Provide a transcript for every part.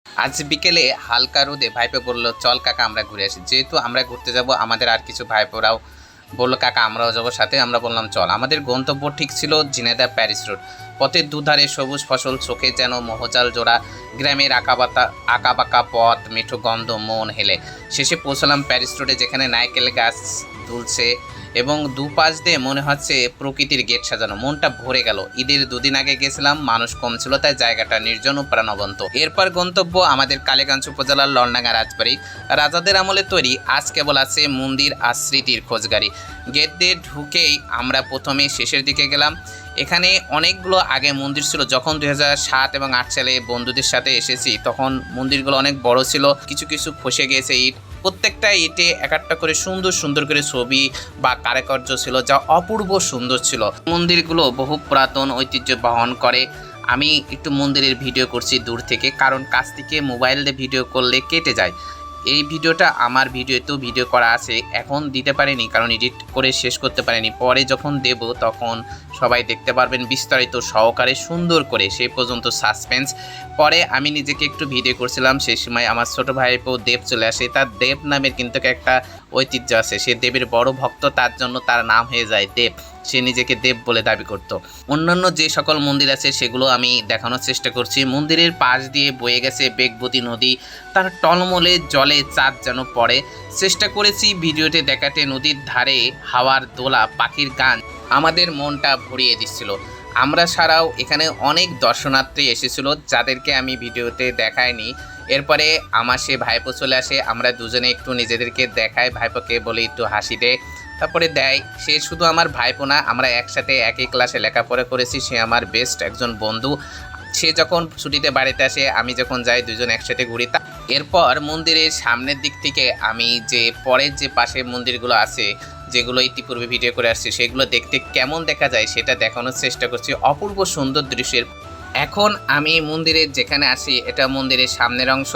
আজ বিকেলে হালকা রোদে ভাইপো বলল, চল কাকা আমরা ঘুরে আসি। যেহেতু আমরা ঘুরতে যাব, আমাদের আর কিছু ভাইপোরাও বললো, কাকা আমরাও যাবো সাথে। আমরা বললাম চল। আমাদের গন্তব্য ঠিক ছিল ঝিনাইদহ প্যারিস রোড। পথের দুধারে সবুজ ফসল, চোখে যেন মোহজাল জোড়া, গ্রামের আঁকাবাঁকা পথ, মিঠো গন্ধ মন হেলে। শেষে পৌঁছলাম প্যারিস রোডে, যেখানে নারকেল গাছ দুলছে এবং দুপাশ দিয়ে মনে হচ্ছে প্রকৃতির গেট সাজানো। মনটা ভরে গেল। ঈদের দুদিন আগে গেছিলাম, মানুষ কম ছিল, তাই জায়গাটা নির্জন ও প্রাণবন্ত। এরপর গন্তব্য আমাদের কালীগঞ্জ উপজেলার ললডাঙ্গা রাজবাড়ি। রাজাদের আমলে তৈরি, আজ কেবল আছে মন্দির আর স্মৃতির খোঁজগাড়ি। গেট দিয়ে ঢুকেই আমরা প্রথমে শেষের দিকে গেলাম। এখানে অনেকগুলো আগে মন্দির ছিল। যখন 2007 এবং 2008 সালে বন্ধুদের সাথে এসেছি, তখন মন্দিরগুলো অনেক বড় ছিল, কিছু কিছু খসে গিয়েছে ইট। প্রত্যেকটা ইটে এক একটা করে সুন্দর সুন্দর করে ছবি বা কারুকার্য ছিল, যা অপূর্ব সুন্দর ছিল। মন্দিরগুলো বহু পুরাতন ঐতিহ্য বহন করে। আমি একটু মন্দিরের ভিডিও করছি দূর থেকে, কারণ কাছ থেকে মোবাইল দিয়ে ভিডিও করলে কেটে যায়। এই ভিডিওটা আমার ভিডিওতেও ভিডিও করা আছে, এখন দিতে পারিনি কারণ এডিট করে শেষ করতে পারিনি। পরে যখন দেব তখন সবাই দেখতে পারবেন বিস্তারিত সহকারে সুন্দর করে। সেই পর্যন্ত সাসপেন্স। পরে আমি নিজেকে একটু ভিডিও করছিলাম, সেই সময় আমার ছোটো ভাইপো দেব চলে আসে। তার দেব নামের কিন্তু একটা ঐতিহ্য আছে, সে দেবের বড় ভক্ত, তার জন্য তার নাম হয়ে যায় দেব। সে নিজেকে দেব বলে দাবি করত। অন্যান্য যে সকল মন্দির আছে সেগুলো আমি দেখানোর চেষ্টা করছি। মন্দিরের পাশ দিয়ে বয়ে গেছে বেগবতী নদী, তার টলমলে জলে চাঁদ যেন পড়ে। চেষ্টা করেছি ভিডিওতে দেখাতে। নদীর ধারে হাওয়ার দোলা, পাখির গান আমাদের মনটা ভরিয়ে দিচ্ছিল। আমরা ছাড়াও এখানে অনেক দর্শনার্থী এসেছিল, যাদেরকে আমি ভিডিওতে দেখাইনি। এরপরে আমার সে ভাইপো চলে আসে, আমরা দুজনে একটু নিজেদেরকে দেখাই, ভাইপোকে বলি একটু হাসি দে, তারপরে দেয়। সে শুধু আমার ভাইপো না, আমরা একসাথে একই ক্লাসে লেখাপড়া করেছি, সে আমার বেস্ট একজন বন্ধু। সে যখন ছুটিতে বাড়িতে আসে, আমি যখন যাই, দুজন একসাথে ঘুরি। এরপর মন্দিরের সামনের দিক থেকে আমি যে পরের যে পাশে মন্দিরগুলো আছে, যেগুলো ইতিপূর্বে ভিডিও করে আসছে, সেগুলো দেখতে কেমন দেখা যায় সেটা দেখানোর চেষ্টা করছি। অপূর্ব সুন্দর দৃশ্যের। এখন আমি মন্দিরের যেখানে আসি, এটা মন্দিরের সামনের অংশ।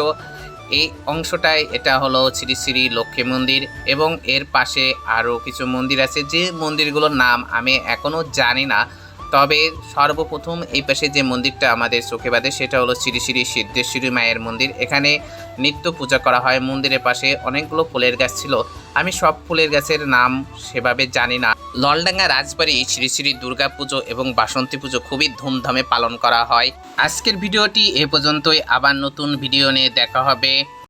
এই অংশটায় এটা হলো শ্রী শ্রী লক্ষ্মী মন্দির, এবং এর পাশে আরও কিছু মন্দির আছে, যে মন্দিরগুলোর নাম আমি এখনও জানি না। তবে সর্বপ্রথম এই পাশে যে মন্দিরটা আমাদের চোখে বাঁধে, সেটা হলো শ্রী শ্রী সিদ্ধেশ্বরী মায়ের মন্দির। এখানে নিত্য পূজা করা হয়। মন্দিরের পাশে অনেকগুলো ফুলের গাছ ছিল, আমি সব ফুলের গাছের নাম সেভাবে জানি না। ললডাঙ্গা রাজবাড়ি শ্রী শ্রী দুর্গা পুজো এবং বাসন্তী পুজো খুবই ধুমধামে পালন করা হয়। আজকের ভিডিওটি এ পর্যন্তই, আবার নতুন ভিডিও নিয়ে দেখা হবে।